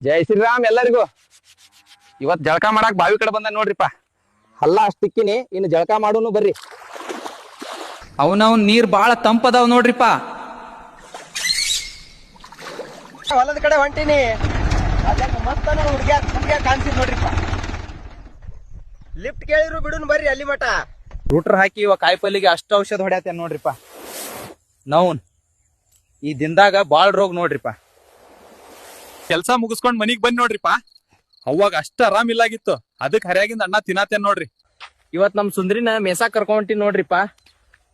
ಜೈ ಶ್ರೀರಾಮ್ ಎಲ್ಲರಿಗೂ. ಇವತ್ ಜಳಕ ಮಾಡಾಕ್ ಬಾವಿ ಕಡೆ ಬಂದ ನೋಡ್ರಿಪ್ಪ. ಹಲ್ಲ ಅಷ್ಟಿಕ್ಕಿನಿ, ಇನ್ನು ಜಳಕ ಮಾಡೋನು ಬರ್ರಿ. ಅವನವ್ ನೀರ್ ಬಾಳ ತಂಪದಾವ್ ನೋಡ್ರಿಪ್ಪ. ಹೊಲದ ಕಡೆ ಹೊಂಟಿನಿ. ಮಸ್ತ್ ಹುಡುಗಿಯ ಕಾಣಿಸಿದ್ ನೋಡ್ರಿಪ್ಪ. ಲಿಫ್ಟ್ ಕೇಳಿದ್ರು ಬಿಡುನ್ ಬರ್ರಿ ಅಲ್ಲಿ ಮಠ. ರೂಟ್ರ್ ಹಾಕಿ ಇವ ಕಾಯಿಪಲ್ಲಿಗೆ ಅಷ್ಟ ಔಷಧ ಹೊಡ್ಯಾತೇನ್ ನೋಡ್ರಿಪ್ಪ. ನೌನ್ ಈ ದಿನದಾಗ ಬಾಳ್ ರೋಗ ನೋಡ್ರಿಪ್ಪ. ಕೆಲ್ಸ ಮುಗಿಸ್ಕೊಂಡ್ ಮನಿಗ್ ಬಂದ್ ನೋಡ್ರಿಪ್ಪ. ಅವಾಗ ಅಷ್ಟ ಆರಾಮ್ ಇಲ್ಲಾಗಿತ್ತು, ಅದಕ್ ಹರ್ಯಾಗಿಂದ ಅಣ್ಣ ತಿನ್ನಾತೇನ್ ನೋಡ್ರಿ. ಇವತ್ ನಮ್ ಸುಂದ್ರಿನ ಮೇಸಾಕ್ ಕರ್ಕೊಂಟಿನ್ ನೋಡ್ರಿಪ್ಪ.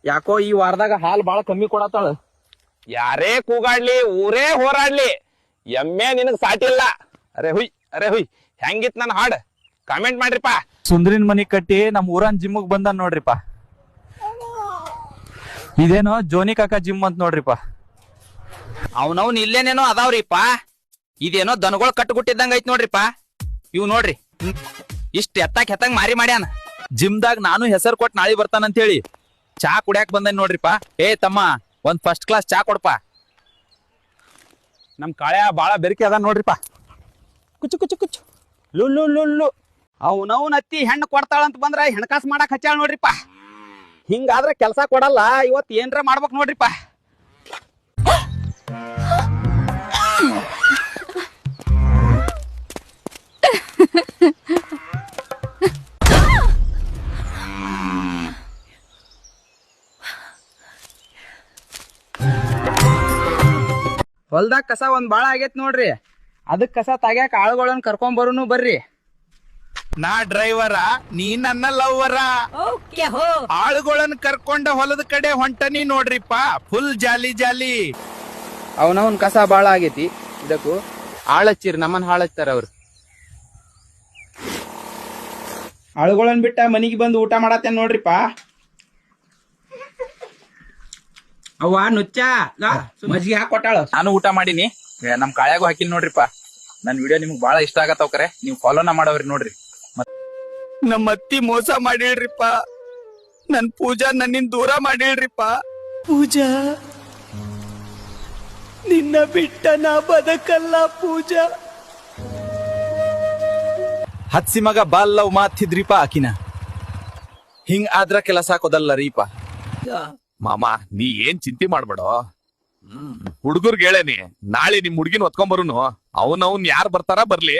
ಯಾಕೋ ಈ ವಾರದಾಗ ಹಾಲ್ ಬಾಳ ಕಮ್ಮಿ ಕೊಡತಾಳ. ಯಾರೇ ಕೂಗಾಡ್ಲಿ, ಊರೇ ಹೋರಾಡ್ಲಿ, ಎಮ್ಮೆ ನಿನಗ್ ಸಾಟಿ ಇಲ್ಲ. ಅರೆ ಹುಯ್ ಹೆಂಗಿತ್ ನನ್ ಹಾಡ್ ಕಾಮೆಂಟ್ ಮಾಡ್ರಿಪ್ಪ. ಸುಂದ್ರಿನ್ ಮನಿ ಕಟ್ಟಿ ನಮ್ ಊರನ್ ಜಿಮ್ಗ್ ಬಂದ ನೋಡ್ರಿಪ್ಪ. ಇದೇನೋ ಜೋನಿ ಕಾಕ ಜಿಮ್ ಅಂತ ನೋಡ್ರಿಪ್ಪ. ಅವನವ್ನ ಇಲ್ಲೇನೇನೋ ಅದಾವ್ರಿಪ್ಪ. ಇದೇನೋ ದನಗಳು ಕಟ್ಟುಗುಟ್ಟಿದ್ದಂಗ ಐತ್ ನೋಡ್ರಿಪ್ಪ. ಇವ್ ನೋಡ್ರಿ ಇಷ್ಟ ಎತ್ತಂಗ್ ಮಾರಿ ಮಾಡ್ಯಾನ. ಜಿಮ್ದಾಗ ನಾನು ಹೆಸರು ಕೊಟ್ಟು ನಾಳೆ ಬರ್ತಾನಂತ ಹೇಳಿ ಚಾ ಕುಡ್ಯಾಕ್ ಬಂದೇನ್ ನೋಡ್ರಿಪ್ಪ. ಏ ತಮ್ಮ, ಒಂದ್ ಫಸ್ಟ್ ಕ್ಲಾಸ್ ಚಾ ಕೊಡ್ಪ. ನಮ್ ಕಾಳ್ಯ ಬಾಳ ಬೆರಿಕೆ ಅದ ನೋಡ್ರಿಪ್ಪ. ಕುಚ್ಚು ಕುಚ್ಚು ಕುಚ್ಚು ಲುಲ್ಲು ಅವನವ್ನ ಅತ್ತಿ ಹೆಣ್ಣು ಕೊಡ್ತಾಳಂತ ಬಂದ್ರ ಹೆಣ್ಕಾಸ್ ಮಾಡಕ್ ಹಚ್ಚಾಳ ನೋಡ್ರಿಪ್ಪ. ಹಿಂಗಾದ್ರ ಕೆಲ್ಸ ಕೊಡಲ್ಲ. ಇವತ್ ಏನ್ರ ಮಾಡ್ಬೇಕ್ ನೋಡ್ರಿಪ್ಪ. ಹೊಲ್ದಾಗ ಕಸ ಒಂದ್ ಬಾಳ ಆಗೇತ್ ನೋಡ್ರಿ. ಅದಕ್ ಕಸ ತಾಗ್ಯಾಕ ಆಳುಗಳನ್ನ ಕರ್ಕೊಂಡ್ ಬರುನು ಬರ್ರಿ. ನಾ ಡ್ರೈವರ, ನೀ ನನ್ನ ಲವ್ವರ. ಆಳುಗಳನ್ನ ಕರ್ಕೊಂಡ ಹೊಲದ ಕಡೆ ಹೊಂಟನಿ ನೋಡ್ರಿಪ್ಪ. ಫುಲ್ ಜಾಲಿ ಜಾಲಿ. ಅವನವನ್ ಕಸ ಬಾಳ ಆಗೇತಿ. ಇದಕ್ಕೂ ಆಳಚ್ಚಿರಿ, ನಮ್ಮನ್ ಹಾಳಚ್ತಾರ ಅವ್ರು. ಆಳುಗಳನ್ ಬಿಟ್ಟ ಮನಿಗೆ ಬಂದು ಊಟ ಮಾಡತ್ತೇನ್ ನೋಡ್ರಿಪ್ಪ. ಅವ್ವ ನುಚ್ಚ ಮಜ್ಜಿಗೆ ಹಾಕೊಟ್ಟಾಳ. ನಾನು ಊಟ ಮಾಡೀನಿ, ನಮ್ ಕಾಳ್ಯಾಗೂ ಹಾಕಿನಿ ನೋಡ್ರಿಪ್ಪ. ನನ್ ವಿಡಿಯೋ ನಿಮ್ಗ್ ಬಾಳ ಇಷ್ಟ ಆಗತ್ತವ್ಕರೆ ನೀವು ಫಾಲೋನ ಮಾಡವ್ರಿ ನೋಡ್ರಿ. ನಮ್ಮ ಅತ್ತಿ ಮೋಸ ಮಾಡಿಳ್ರಿಪ್ಪ. ನನ್ ಪೂಜಾ ನನ್ನಿಂದ ದೂರ ಮಾಡಿಳ್ರಿಪ್ಪ. ಪೂಜಾ, ನಿನ್ನ ಬಿಟ್ಟ ನಾ ಬದಕಲ್ಲ ಪೂಜಾ. ಹತ್ಸಿ ಮಗ ಬಾಲ್ಲವ್ ಮಾತಿದ್ರಿಪ ಆಕಿನ. ಹಿಂಗ್ ಆದ್ರ ಕೆಲಸ ಹಾಕೋದಲ್ಲ ರೀಪ. ಮಾಮ, ನೀ ಏನ್ ಚಿಂತೆ ಮಾಡ್ಬೇಡ. ಹುಡುಗರ್ಗೆ ಹೇಳೇನಿ, ನಾಳೆ ನಿಮ್ ಹುಡ್ಗಿನ ಹೊತ್ಕೊಂಡ್ ಬರುನು. ಅವನವ್ನ್ ಯಾರು ಬರ್ತಾರ ಬರ್ಲಿ,